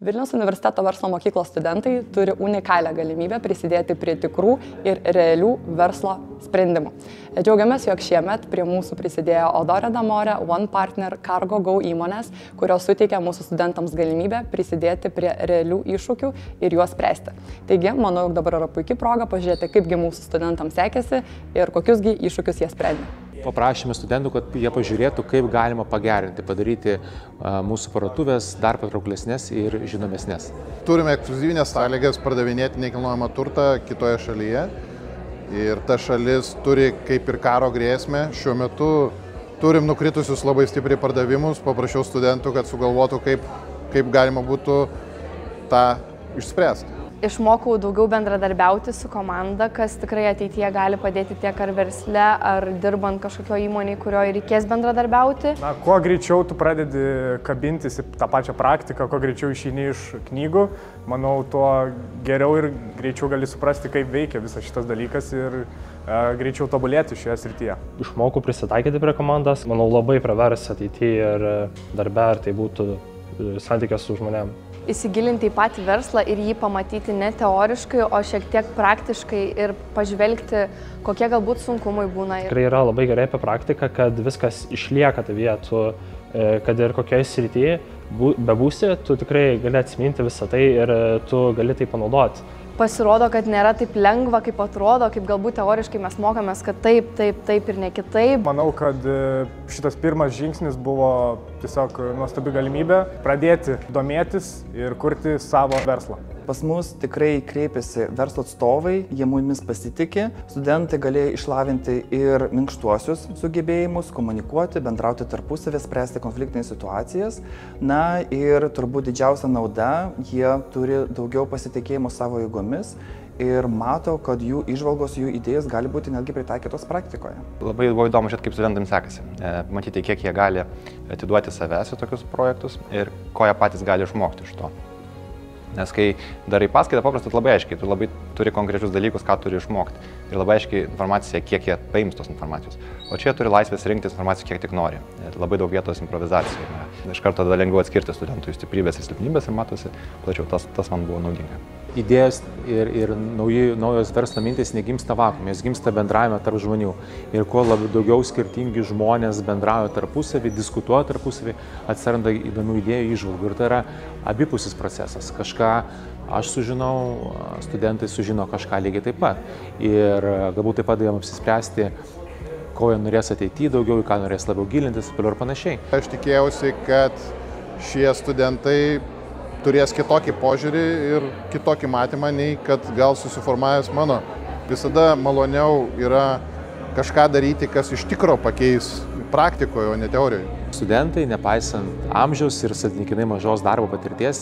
Vilniaus universiteto verslo mokyklos studentai turi unikalią galimybę prisidėti prie tikrų ir realių verslo sprendimų. Džiaugiamės, jog šiemet prie mūsų prisidėjo Odore Damore, One Partner, Cargo Go įmonės, kurios suteikia mūsų studentams galimybę prisidėti prie realių iššūkių ir juos spręsti. Taigi, manau, jog dabar yra puikia proga pažiūrėti, kaipgi mūsų studentams sekėsi ir kokiusgi iššūkius jie sprendė. Paprašėme studentų, kad jie pažiūrėtų, kaip galima pagerinti, padaryti mūsų parduotuvės dar patrauklesnės ir žinomesnės. Turime ekskliuzyvinės sąlygas pardavinėti nekilnojamą turtą kitoje šalyje ir ta šalis turi kaip ir karo grėsmę. Šiuo metu turim nukritusius labai stipriai pardavimus, paprašiau studentų, kad sugalvotų, kaip galima būtų tą išspręsti. Išmokau daugiau bendradarbiauti su komanda, kas tikrai ateityje gali padėti tiek ar versle, ar dirbant kažkokio įmonėje, kurioje reikės bendradarbiauti. Kuo greičiau tu pradedi kabintis į tą pačią praktiką, kuo greičiau išeini iš knygų, manau, tuo geriau ir greičiau gali suprasti, kaip veikia visas šitas dalykas ir greičiau tobulėti šioje srityje. Išmokau prisitaikyti prie komandos, manau, labai pravers ateityje ir darbe, ar tai būtų santykis su žmonėm. Įsigilinti į patį verslą ir jį pamatyti ne teoriškai, o šiek tiek praktiškai ir pažvelgti, kokie galbūt sunkumai būna. Tikrai yra labai gerai apie praktiką, kad viskas išlieka tavyje, kad ir kokioje srityje bebūsi, tu tikrai gali atsiminti visą tai ir tu gali tai panaudoti. Pasirodo, kad nėra taip lengva, kaip atrodo, kaip galbūt teoriškai mes mokomės, kad taip ir ne kitaip. Manau, kad šitas pirmas žingsnis buvo tiesiog nuostabi galimybė pradėti domėtis ir kurti savo verslą. Pas mus tikrai kreipiasi verslo atstovai, jie mumis pasitikė, studentai galėjo išlavinti ir minkštuosius sugebėjimus, komunikuoti, bendrauti tarpusavį, spręsti konfliktinės situacijas. Na ir turbūt didžiausia nauda, jie turi daugiau pasitikėjimo savo jėgomis ir mato, kad jų įžvalgos, jų idėjos gali būti netgi pritaikytos praktikoje. Labai buvo įdomu žiūrėti, kaip studentams sekasi. Matyti, kiek jie gali atiduoti savęs į tokius projektus ir ko jie patys gali išmokti iš to. Nes kai darai paskaitą, paprastai labai aiškiai, tu labai turi konkrečius dalykus, ką turi išmokti. Ir labai aiškiai informacija, kiek jie paims tos informacijos. O čia turi laisvės rinktis informaciją, kiek tik nori. Ir labai daug vietos improvizacijai. Iš karto tada lengviau atskirti studentų stiprybės ir silpnybės ir matosi plačiau. Tas man buvo naudinga. Idėjos ir naujos verslo mintys negimsta vakuume, jos gimsta bendravime tarp žmonių. Ir kuo daugiau skirtingi žmonės bendrauja tarpusavį, diskutuoja tarpusavį, atsiranda įdomių idėjų, įžvalgų. Ir tai yra abipusis procesas. Kažką aš sužinau, studentai sužino kažką lygiai taip pat. Ir galbūt taip pat jiems apsispręsti, ko jie norės ateityje daugiau, į ką norės labiau gilintis ir panašiai. Aš tikėjausi, kad šie studentai turės kitokį požiūrį ir kitokį matymą, nei kad gal susiformavęs mano. Visada maloniau yra kažką daryti, kas iš tikro pakeis praktikoje, o ne teorijoje. Studentai, nepaisant amžiaus ir santykinai mažos darbo patirties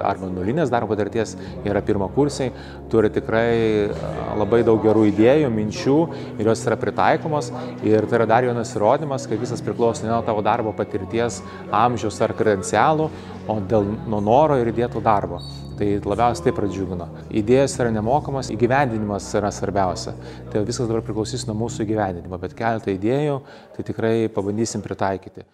arba nulinės darbo patirties, yra pirmakursiai, turi tikrai labai daug gerų idėjų, minčių ir jos yra pritaikomos. Ir tai yra dar vienas įrodymas, kad visas priklauso ne nuo tavo darbo patirties, amžiaus ar kredencialų, o nuo noro ir įdėto darbo. Tai labiausiai tai pradžiugino. Idėjos yra nemokamos, įgyvendinimas yra svarbiausia. Tai viskas dabar priklausys nuo mūsų įgyvendinimo, bet keletą idėjų tai tikrai pabandysim pritaikyti.